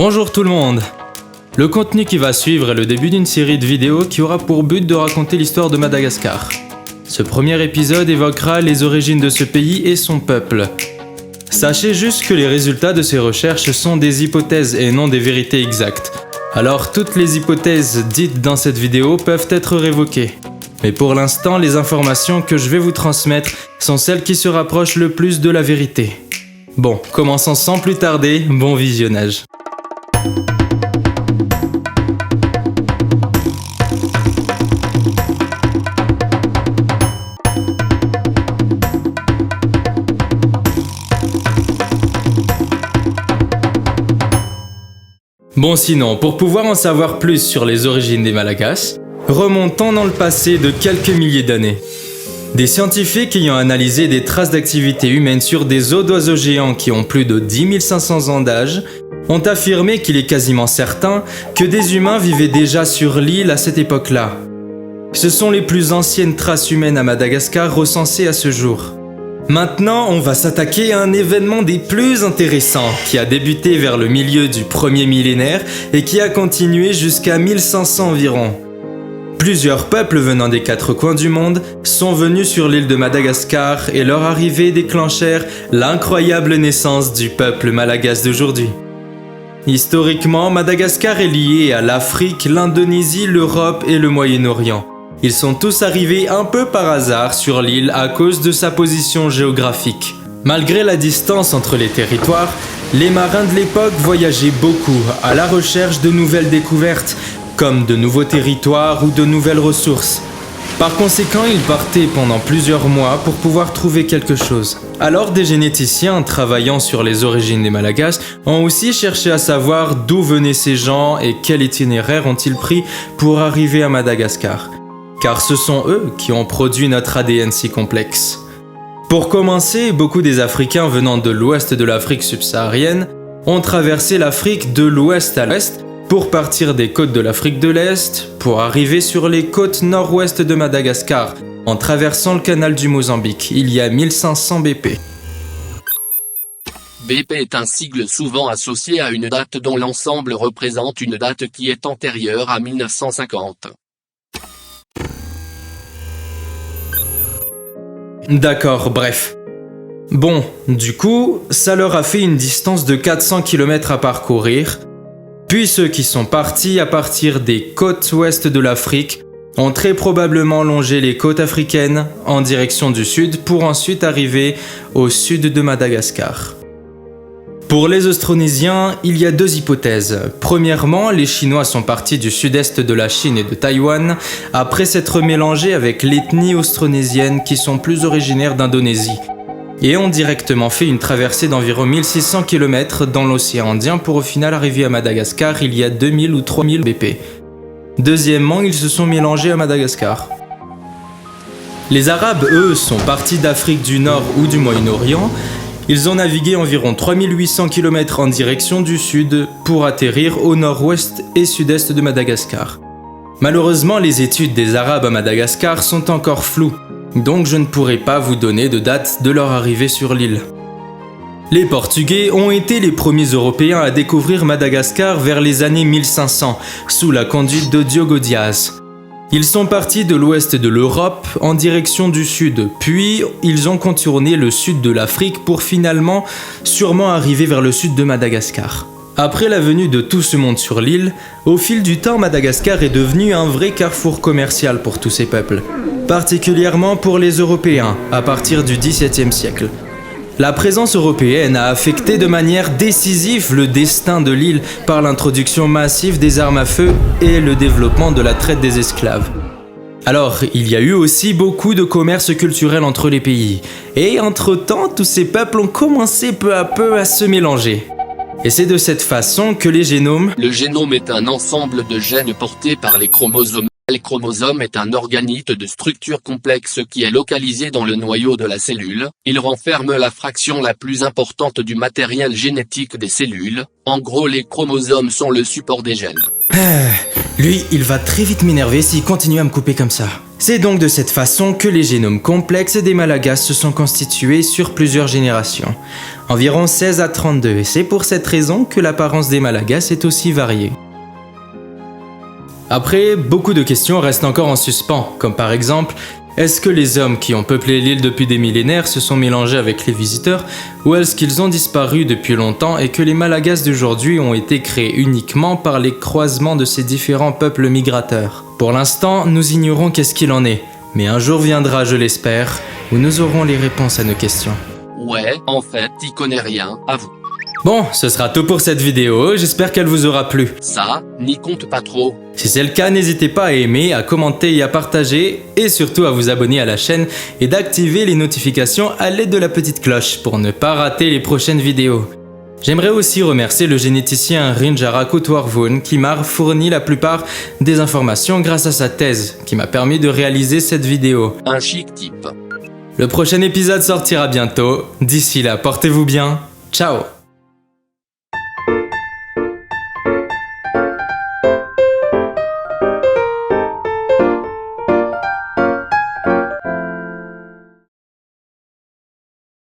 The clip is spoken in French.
Bonjour tout le monde. Le contenu qui va suivre est le début d'une série de vidéos qui aura pour but de raconter l'histoire de Madagascar. Ce premier épisode évoquera les origines de ce pays et son peuple. Sachez juste que les résultats de ces recherches sont des hypothèses et non des vérités exactes. Alors toutes les hypothèses dites dans cette vidéo peuvent être révoquées. Mais pour l'instant, les informations que je vais vous transmettre sont celles qui se rapprochent le plus de la vérité. Bon, commençons sans plus tarder, bon visionnage. Bon sinon, pour pouvoir en savoir plus sur les origines des Malagasy, remontons dans le passé de quelques milliers d'années. Des scientifiques ayant analysé des traces d'activité humaine sur des os d'oiseaux géants qui ont plus de 10 500 ans d'âge, ont affirmé qu'il est quasiment certain que des humains vivaient déjà sur l'île à cette époque-là. Ce sont les plus anciennes traces humaines à Madagascar recensées à ce jour. Maintenant, on va s'attaquer à un événement des plus intéressants qui a débuté vers le milieu du premier millénaire et qui a continué jusqu'à 1500 environ. Plusieurs peuples venant des quatre coins du monde sont venus sur l'île de Madagascar et leur arrivée déclenchèrent l'incroyable naissance du peuple malagasy d'aujourd'hui. Historiquement, Madagascar est lié à l'Afrique, l'Indonésie, l'Europe et le Moyen-Orient. Ils sont tous arrivés un peu par hasard sur l'île à cause de sa position géographique. Malgré la distance entre les territoires, les marins de l'époque voyageaient beaucoup à la recherche de nouvelles découvertes, comme de nouveaux territoires ou de nouvelles ressources. Par conséquent, ils partaient pendant plusieurs mois pour pouvoir trouver quelque chose. Alors des généticiens travaillant sur les origines des Malagasy ont aussi cherché à savoir d'où venaient ces gens et quel itinéraire ont-ils pris pour arriver à Madagascar. Car ce sont eux qui ont produit notre ADN si complexe. Pour commencer, beaucoup des Africains venant de l'ouest de l'Afrique subsaharienne ont traversé l'Afrique de l'ouest à l'est pour partir des côtes de l'Afrique de l'Est, pour arriver sur les côtes nord-ouest de Madagascar, en traversant le canal du Mozambique, il y a 1500 BP. BP est un sigle souvent associé à une date dont l'ensemble représente une date qui est antérieure à 1950. D'accord, bref. Bon, du coup, ça leur a fait une distance de 400 km à parcourir. Puis ceux qui sont partis à partir des côtes ouest de l'Afrique ont très probablement longé les côtes africaines en direction du sud pour ensuite arriver au sud de Madagascar. Pour les Austronésiens, il y a deux hypothèses. Premièrement, les Chinois sont partis du sud-est de la Chine et de Taïwan après s'être mélangés avec l'ethnie austronésienne qui sont plus originaires d'Indonésie et ont directement fait une traversée d'environ 1600 km dans l'océan Indien pour au final arriver à Madagascar il y a 2000 ou 3000 BP. Deuxièmement, ils se sont mélangés à Madagascar. Les Arabes, eux, sont partis d'Afrique du Nord ou du Moyen-Orient. Ils ont navigué environ 3800 km en direction du sud pour atterrir au nord-ouest et sud-est de Madagascar. Malheureusement, les études des Arabes à Madagascar sont encore floues. Donc je ne pourrai pas vous donner de date de leur arrivée sur l'île. Les Portugais ont été les premiers Européens à découvrir Madagascar vers les années 1500, sous la conduite de Diogo Dias. Ils sont partis de l'ouest de l'Europe en direction du sud, puis ils ont contourné le sud de l'Afrique pour finalement sûrement arriver vers le sud de Madagascar. Après la venue de tout ce monde sur l'île, au fil du temps, Madagascar est devenu un vrai carrefour commercial pour tous ces peuples, particulièrement pour les Européens à partir du XVIIe siècle. La présence européenne a affecté de manière décisive le destin de l'île par l'introduction massive des armes à feu et le développement de la traite des esclaves. Alors, il y a eu aussi beaucoup de commerce culturel entre les pays, et entre-temps, tous ces peuples ont commencé peu à peu à se mélanger. Et c'est de cette façon que les génomes... Le génome est un ensemble de gènes portés par les chromosomes. Le chromosome est un organite de structure complexe qui est localisé dans le noyau de la cellule. Il renferme la fraction la plus importante du matériel génétique des cellules. En gros, les chromosomes sont le support des gènes. Lui, il va très vite m'énerver s'il continue à me couper comme ça. C'est donc de cette façon que les génomes complexes des Malagasy se sont constitués sur plusieurs générations, environ 16 à 32, et c'est pour cette raison que l'apparence des Malagasy est aussi variée. Après, beaucoup de questions restent encore en suspens, comme par exemple, est-ce que les hommes qui ont peuplé l'île depuis des millénaires se sont mélangés avec les visiteurs, ou est-ce qu'ils ont disparu depuis longtemps et que les Malagasy d'aujourd'hui ont été créés uniquement par les croisements de ces différents peuples migrateurs? Pour l'instant, nous ignorons qu'est-ce qu'il en est, mais un jour viendra, je l'espère, où nous aurons les réponses à nos questions. Ouais, en fait, t'y connais rien, avoue. Bon, ce sera tout pour cette vidéo, j'espère qu'elle vous aura plu. Ça, n'y compte pas trop. Si c'est le cas, n'hésitez pas à aimer, à commenter et à partager, et surtout à vous abonner à la chaîne et d'activer les notifications à l'aide de la petite cloche pour ne pas rater les prochaines vidéos. J'aimerais aussi remercier le généticien Rinjara Kutwarvun qui m'a fourni la plupart des informations grâce à sa thèse, qui m'a permis de réaliser cette vidéo. Un chic type. Le prochain épisode sortira bientôt, d'ici là, portez-vous bien, ciao!